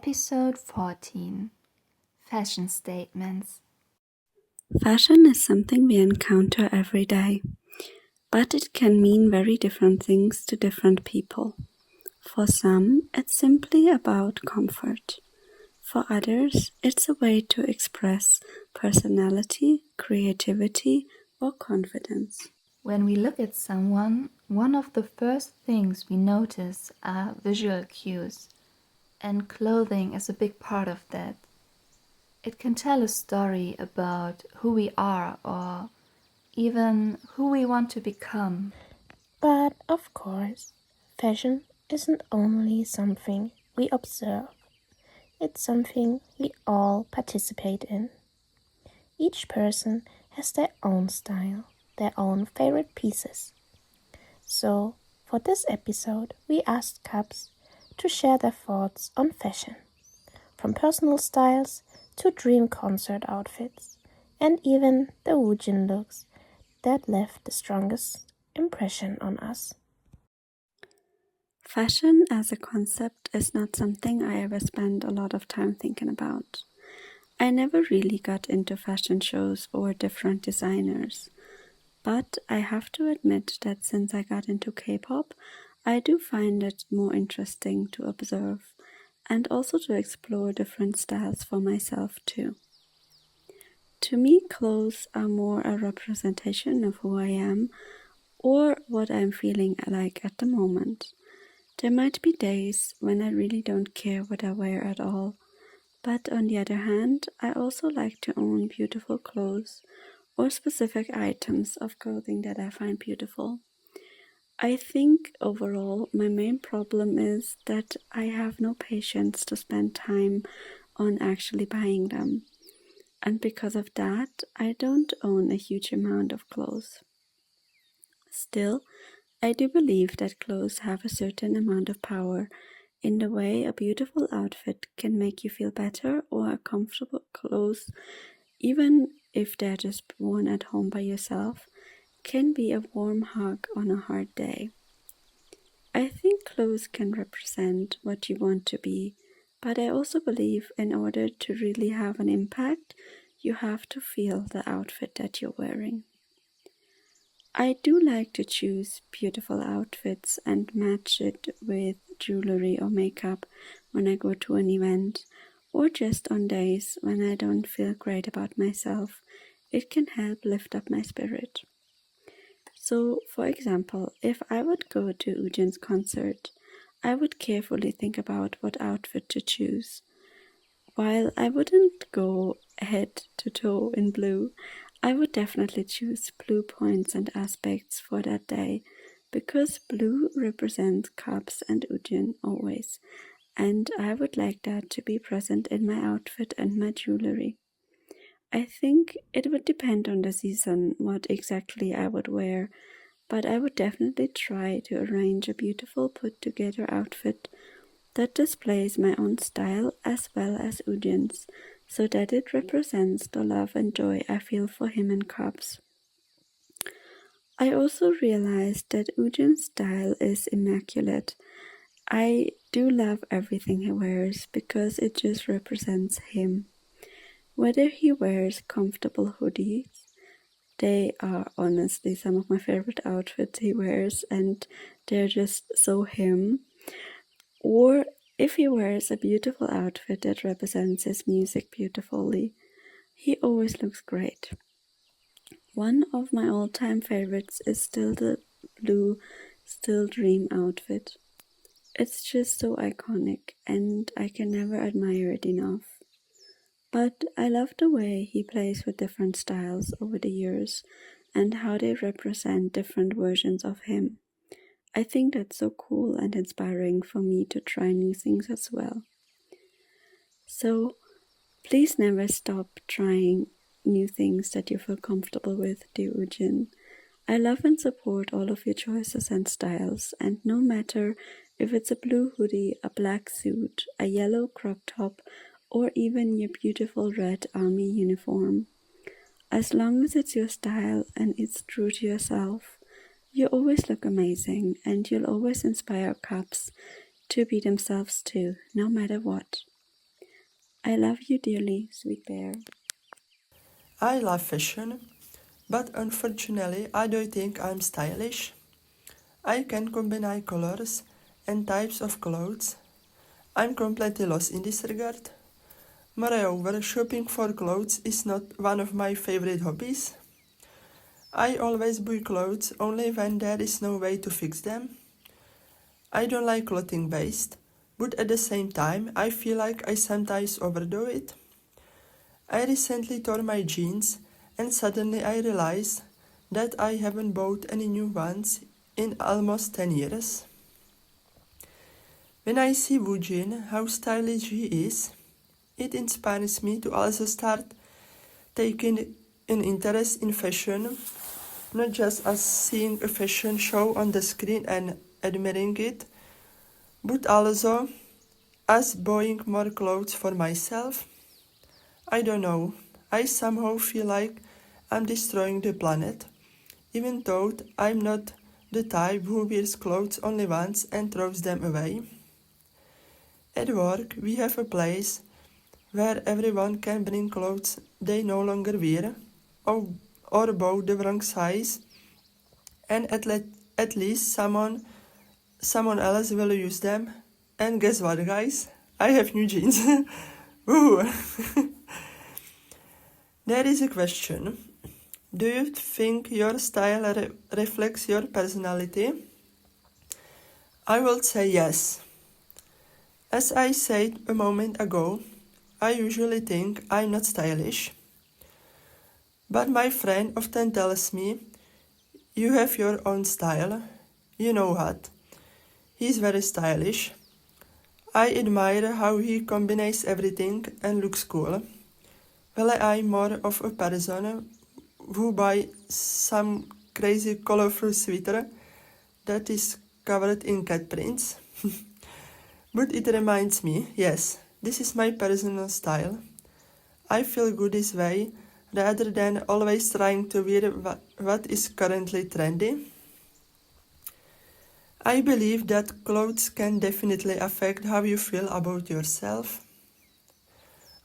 Episode 14 Fashion Statements. Fashion is something we encounter every day, but it can mean very different things to different people. For some, it's simply about comfort. For others, it's a way to express personality, creativity, or confidence. When we look at someone, one of the first things we notice are visual cues, and clothing is a big part of that. It can tell a story about who we are or even who we want to become. But of course, fashion isn't only something we observe, it's something we all participate in. Each person has their own style, their own favorite pieces. So, for this episode, we asked Cubs to share their thoughts on fashion, from personal styles to dream concert outfits, and even the Woojin looks that left the strongest impression on us. Fashion as a concept is not something I ever spend a lot of time thinking about. I never really got into fashion shows or different designers. But I have to admit that since I got into K-pop, I do find it more interesting to observe and also to explore different styles for myself too. To me, clothes are more a representation of who I am or what I'm feeling like at the moment. There might be days when I really don't care what I wear at all, but on the other hand, I also like to own beautiful clothes or specific items of clothing that I find beautiful. I think overall my main problem is that I have no patience to spend time on actually buying them, and because of that I don't own a huge amount of clothes. Still, I do believe that clothes have a certain amount of power in the way a beautiful outfit can make you feel better, or a comfortable clothes, even if they're just worn at home by yourself, can be a warm hug on a hard day. I think clothes can represent what you want to be, but I also believe in order to really have an impact, you have to feel the outfit that you're wearing. I do like to choose beautiful outfits and match it with jewelry or makeup when I go to an event, or just on days when I don't feel great about myself. It can help lift up my spirit. So, for example, if I would go to Woojin's concert, I would carefully think about what outfit to choose. While I wouldn't go head to toe in blue, I would definitely choose blue points and aspects for that day, because blue represents Cubs and Woojin always, and I would like that to be present in my outfit and my jewelry. I think it would depend on the season what exactly I would wear, but I would definitely try to arrange a beautiful put-together outfit that displays my own style as well as Woojin's, so that it represents the love and joy I feel for him and Cubs. I also realized that Woojin's style is immaculate. I do love everything he wears because it just represents him. Whether he wears comfortable hoodies, they are honestly some of my favorite outfits he wears, and they're just so him. Or if he wears a beautiful outfit that represents his music beautifully, he always looks great. One of my all-time favorites is still the blue Still Dream outfit. It's just so iconic and I can never admire it enough. But I love the way he plays with different styles over the years and how they represent different versions of him. I think that's so cool and inspiring for me to try new things as well. So please never stop trying new things that you feel comfortable with, dear Woojin. I love and support all of your choices and styles, and no matter if it's a blue hoodie, a black suit, a yellow crop top, or even your beautiful red army uniform, as long as it's your style and it's true to yourself, you always look amazing, and you'll always inspire Cubs to be themselves too, no matter what. I love you dearly, sweet bear. I love fashion, but unfortunately I don't think I'm stylish. I can combine colors and types of clothes. I'm completely lost in this regard. Moreover, shopping for clothes is not one of my favorite hobbies. I always buy clothes only when there is no way to fix them. I don't like clothing based, but at the same time I feel like I sometimes overdo it. I recently tore my jeans and suddenly I realized that I haven't bought any new ones in almost 10 years. When I see Woojin, how stylish he is, it inspires me to also start taking an interest in fashion, not just as seeing a fashion show on the screen and admiring it, but also as buying more clothes for myself. I don't know, I somehow feel like I'm destroying the planet, even though I'm not the type who wears clothes only once and throws them away. At work, we have a place where everyone can bring clothes they no longer wear or, or bought the wrong size, and at least someone else will use them. And guess what, guys? I have new jeans. Woo! There is a question. Do you think your style reflects your personality? I would say yes. As I said a moment ago, I usually think I'm not stylish. But my friend often tells me, you have your own style. You know what? He's very stylish. I admire how he combines everything and looks cool. Well, I'm more of a person who buys some crazy colorful sweater that is covered in cat prints. But it reminds me, yes, this is my personal style. I feel good this way rather than always trying to wear what is currently trendy. I believe that clothes can definitely affect how you feel about yourself.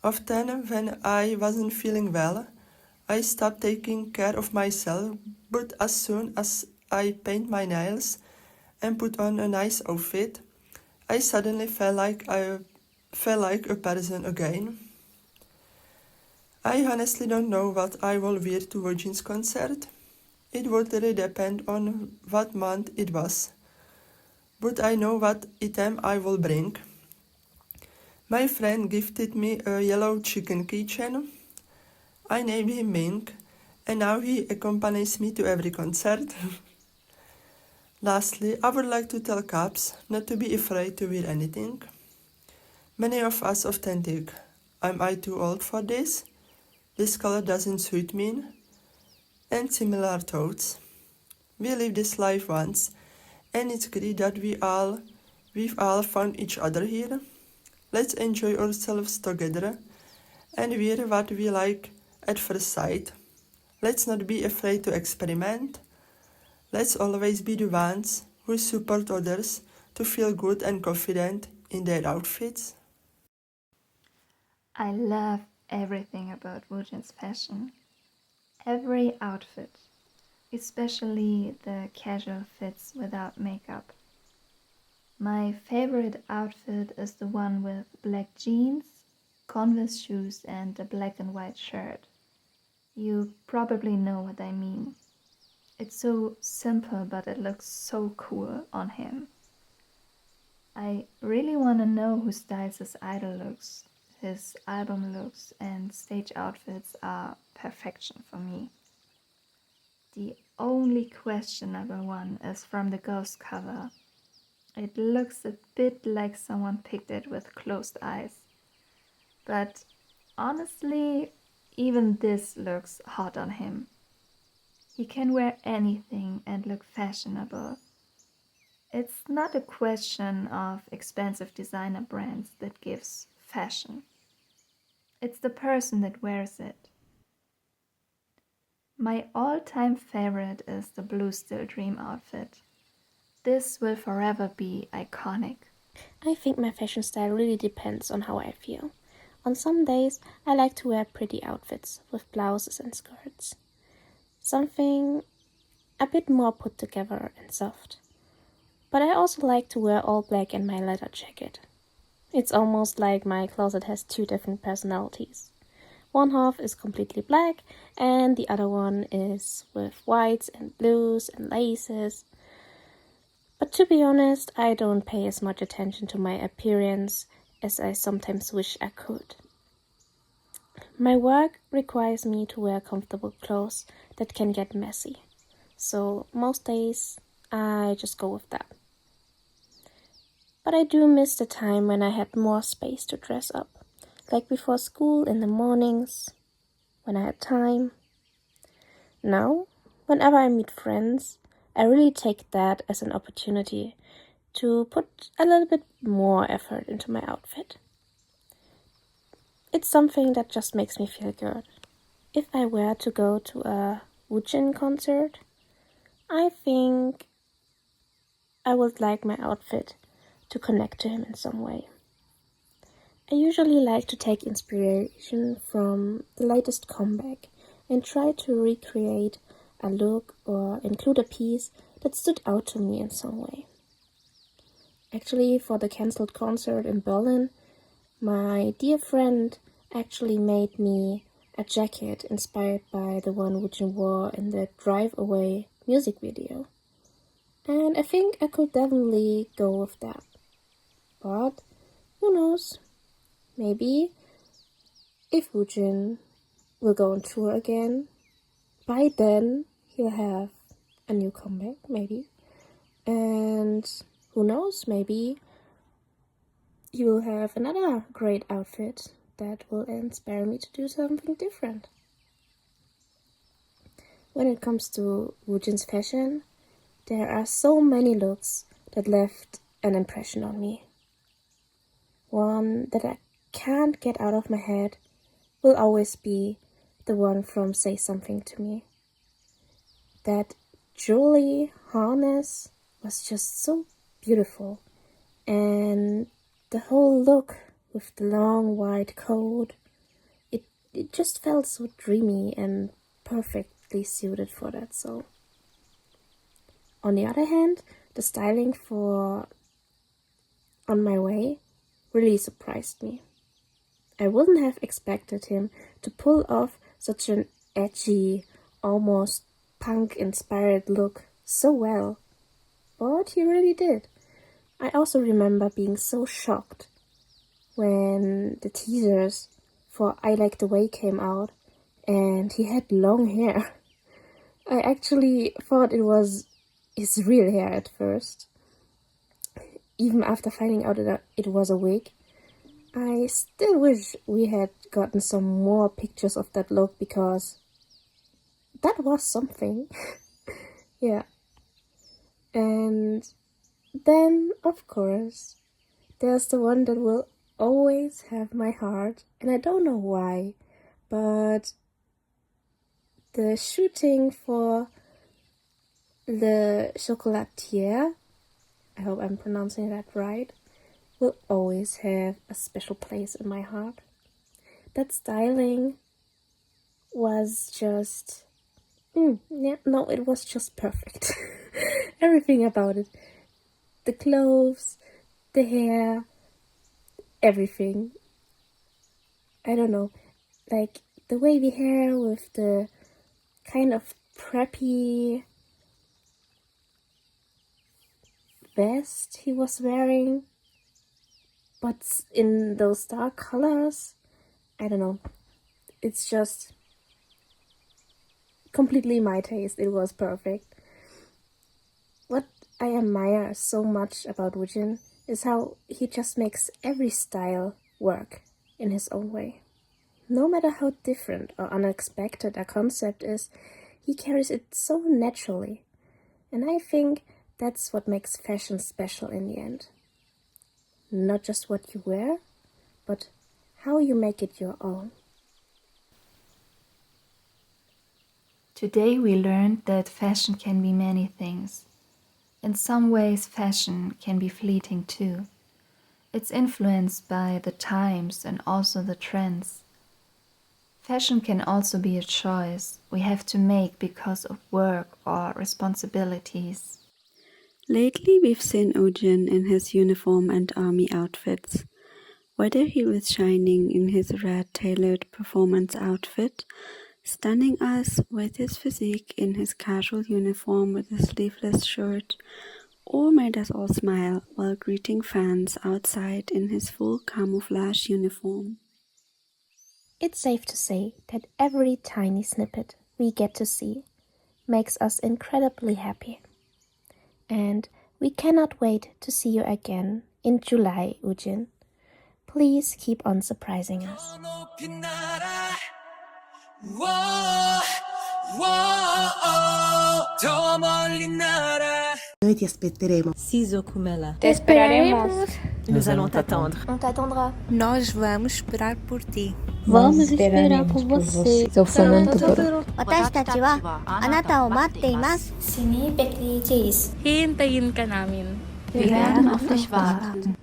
Often, when I wasn't feeling well, I stopped taking care of myself, but as soon as I paint my nails and put on a nice outfit, I suddenly felt like a person again. I honestly don't know what I will wear to Woojin's concert. It would really depend on what month it was, but I know what item I will bring. My friend gifted me a yellow chicken keychain. I named him Mink, and now he accompanies me to every concert. Lastly, I would like to tell Caps not to be afraid to wear anything. Many of us often think, am I too old for this? This color doesn't suit me, and similar thoughts. We live this life once, and it's great that we've all found each other here. Let's enjoy ourselves together and wear what we like at first sight. Let's not be afraid to experiment. Let's always be the ones who support others to feel good and confident in their outfits. I love everything about Woojin's fashion. Every outfit, especially the casual fits without makeup. My favorite outfit is the one with black jeans, Converse shoes and a black and white shirt. You probably know what I mean. It's so simple, but it looks so cool on him. I really want to know who styles his idol looks. His album looks and stage outfits are perfection for me. The only questionable one is from the Ghost cover. It looks a bit like someone picked it with closed eyes. But honestly, even this looks hot on him. He can wear anything and look fashionable. It's not a question of expensive designer brands that gives fashion. It's the person that wears it. My all-time favorite is the blue Still Dream outfit. This will forever be iconic. I think my fashion style really depends on how I feel. On some days, I like to wear pretty outfits with blouses and skirts. Something a bit more put together and soft. But I also like to wear all black and my leather jacket. It's almost like my closet has two different personalities. One half is completely black and the other one is with whites and blues and laces. But to be honest, I don't pay as much attention to my appearance as I sometimes wish I could. My work requires me to wear comfortable clothes that can get messy. So most days I just go with that. But I do miss the time when I had more space to dress up. Like before school in the mornings, when I had time. Now, whenever I meet friends, I really take that as an opportunity to put a little bit more effort into my outfit. It's something that just makes me feel good. If I were to go to a Woojin concert, I think I would like my outfit to connect to him in some way. I usually like to take inspiration from the latest comeback and try to recreate a look or include a piece that stood out to me in some way. Actually, for the cancelled concert in Berlin, my dear friend actually made me a jacket inspired by the one Woojin wore in the Drive Away music video. And I think I could definitely go with that. But who knows? Maybe if Woojin will go on tour again, by then he'll have a new comeback, maybe. And who knows, maybe he will have another great outfit that will inspire me to do something different. When it comes to Woojin's fashion, there are so many looks that left an impression on me. One that I can't get out of my head will always be the one from Say Something to Me. That jewelry harness was just so beautiful, and the whole look with the long white coat, it just felt so dreamy and perfectly suited for that. So on the other hand, the styling for On My Way really surprised me. I wouldn't have expected him to pull off such an edgy, almost punk-inspired look so well, but he really did. I also remember being so shocked when the teasers for I Like the Way came out and he had long hair. I actually thought it was his real hair at first. Even after finding out that it was a wig, I still wish we had gotten some more pictures of that look because that was something. Yeah. And then, of course, there's the one that will always have my heart, and I don't know why, but the shooting for 𝓒𝓾𝓫, I hope I'm pronouncing that right, will always have a special place in my heart. That styling was just... it was just perfect. Everything about it. The clothes, the hair, everything. I don't know, like the wavy hair with the kind of preppy vest he was wearing, but in those dark colors. I don't know, it's just completely my taste. It was perfect. What I admire so much about Woojin is how he just makes every style work in his own way. No matter how different or unexpected a concept is, he carries it so naturally. And I think that's what makes fashion special in the end. Not just what you wear, but how you make it your own. Today we learned that fashion can be many things. In some ways, fashion can be fleeting too. It's influenced by the times and also the trends. Fashion can also be a choice we have to make because of work or responsibilities. Lately, we've seen Woojin in his uniform and army outfits. Whether he was shining in his red tailored performance outfit, stunning us with his physique in his casual uniform with a sleeveless shirt, or made us all smile while greeting fans outside in his full camouflage uniform. It's safe to say that every tiny snippet we get to see makes us incredibly happy. And we cannot wait to see you again in July, Woojin. Please keep on surprising us. Noi ti aspetteremo. 𝓒𝓾𝓫𝓼. Te esperaremos. Nous allons t'attendre. On t'attendra. Nós vamos esperar por ti. Vamos esperar por você. Sofrendo 私たちはあなたを待っています。 Sini bekleyiz. Hintayin ka namin. Wir werden auf dich warten.